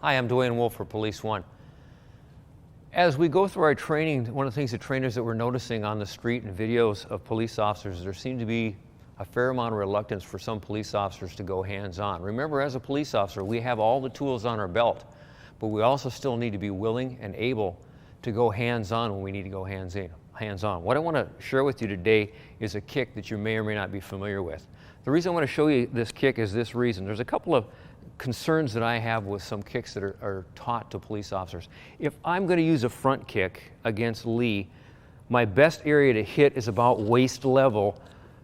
Hi, I'm Duane Wolfe for Police One. As we go through our training, one of the things the trainers that we're noticing on the street and videos of police officers, there seems to be a fair amount of reluctance for some police officers to go hands-on. Remember, as a police officer, we have all the tools on our belt, but we also still need to be willing and able to go hands-on when we need to go hands-on. What I want to share with you today is a kick that you may or may not be familiar with. The reason I want to show you this kick is this reason. There's a couple of concerns that I have with some kicks that are taught to police officers. If I'm going to use a front kick against Lee, my best area to hit is about waist level,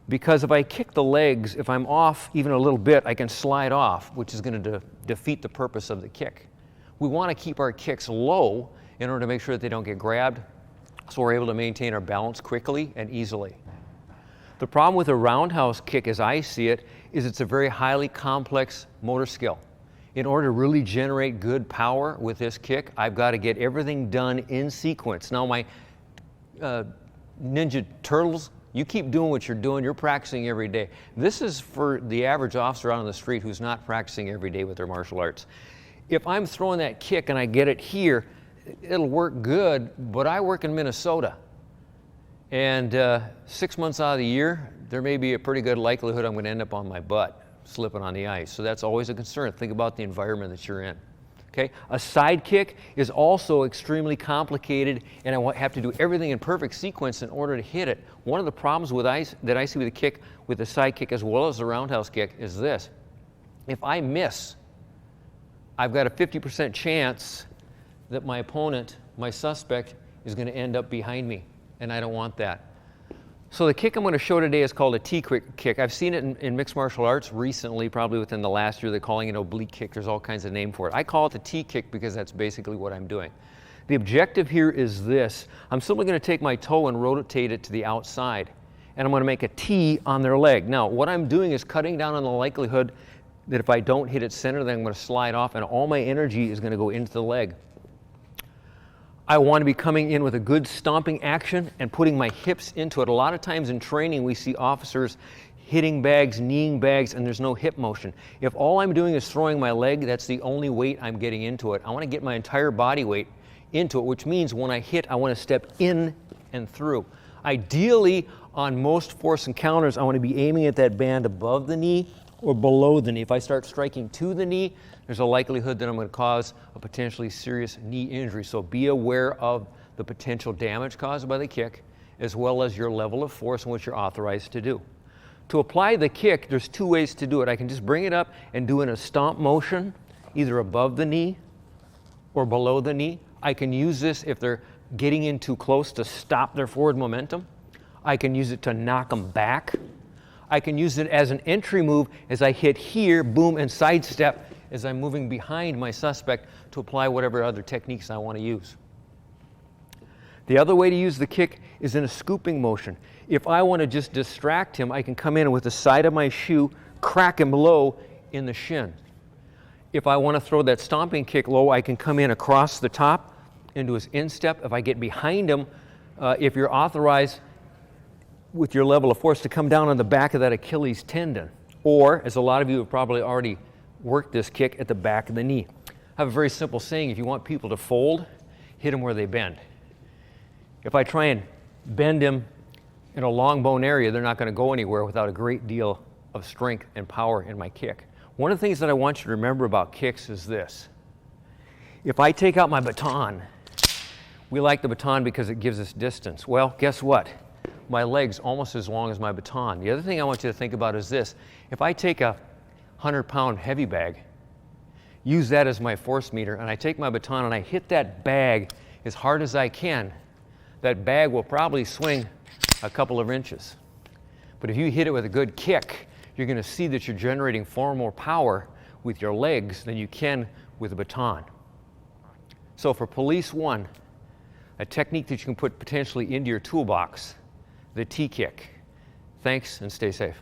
because if I kick the legs, if I'm off even a little bit, I can slide off, which is going to defeat the purpose of the kick. We want to keep our kicks low in order to make sure that they don't get grabbed, so we're able to maintain our balance quickly and easily. The problem with a roundhouse kick, as I see it, is it's a very highly complex motor skill. In order to really generate good power with this kick, I've got to get everything done in sequence. Now, my Ninja Turtles, you keep doing what you're doing, you're practicing every day. This is for the average officer out on the street who's not practicing every day with their martial arts. If I'm throwing that kick and I get it here, it'll work good, but I work in Minnesota. And 6 months out of the year, there may be a pretty good likelihood I'm going to end up on my butt, slipping on the ice. So that's always a concern. Think about the environment that you're in. Okay? A side kick is also extremely complicated, and I have to do everything in perfect sequence in order to hit it. One of the problems that I see with a kick, with the side kick as well as the roundhouse kick, is this. If I miss, I've got a 50% chance that my opponent, my suspect, is going to end up behind me. And I don't want that. So the kick I'm going to show today is called a T-quick kick. I've seen it in mixed martial arts recently, probably within the last year. They're calling it oblique kick. There's all kinds of names for it. I call it the T-kick because that's basically what I'm doing. The objective here is this. I'm simply going to take my toe and rotate it to the outside. And I'm going to make a T on their leg. Now, what I'm doing is cutting down on the likelihood that if I don't hit it center, then I'm going to slide off and all my energy is going to go into the leg. I want to be coming in with a good stomping action and putting my hips into it. A lot of times in training, we see officers hitting bags, kneeing bags, and there's no hip motion. If all I'm doing is throwing my leg, that's the only weight I'm getting into it. I want to get my entire body weight into it, which means when I hit, I want to step in and through. Ideally, on most force encounters, I want to be aiming at that band above the knee or below the knee. If I start striking to the knee, there's a likelihood that I'm going to cause a potentially serious knee injury. So be aware of the potential damage caused by the kick, as well as your level of force and what you're authorized to do. To apply the kick, there's two ways to do it. I can just bring it up and do it in a stomp motion, either above the knee or below the knee. I can use this if they're getting in too close to stop their forward momentum. I can use it to knock them back. I can use it as an entry move as I hit here, boom, and sidestep as I'm moving behind my suspect to apply whatever other techniques I want to use. The other way to use the kick is in a scooping motion. If I want to just distract him, I can come in with the side of my shoe, crack him low in the shin. If I want to throw that stomping kick low, I can come in across the top into his instep. If I get behind him, if you're authorized with your level of force to come down on the back of that Achilles tendon, or, as a lot of you have probably already worked this kick, at the back of the knee. I have a very simple saying: if you want people to fold, hit them where they bend. If I try and bend him in a long bone area, they're not going to go anywhere without a great deal of strength and power in my kick. One of the things that I want you to remember about kicks is this. If I take out my baton, we like the baton because it gives us distance. Well, guess what? My leg's almost as long as my baton. The other thing I want you to think about is this. If I take a 100-pound heavy bag, use that as my force meter, and I take my baton and I hit that bag as hard as I can, that bag will probably swing a couple of inches. But if you hit it with a good kick, you're going to see that you're generating far more power with your legs than you can with a baton. So for Police One, a technique that you can put potentially into your toolbox, the T-kick. Thanks, and stay safe.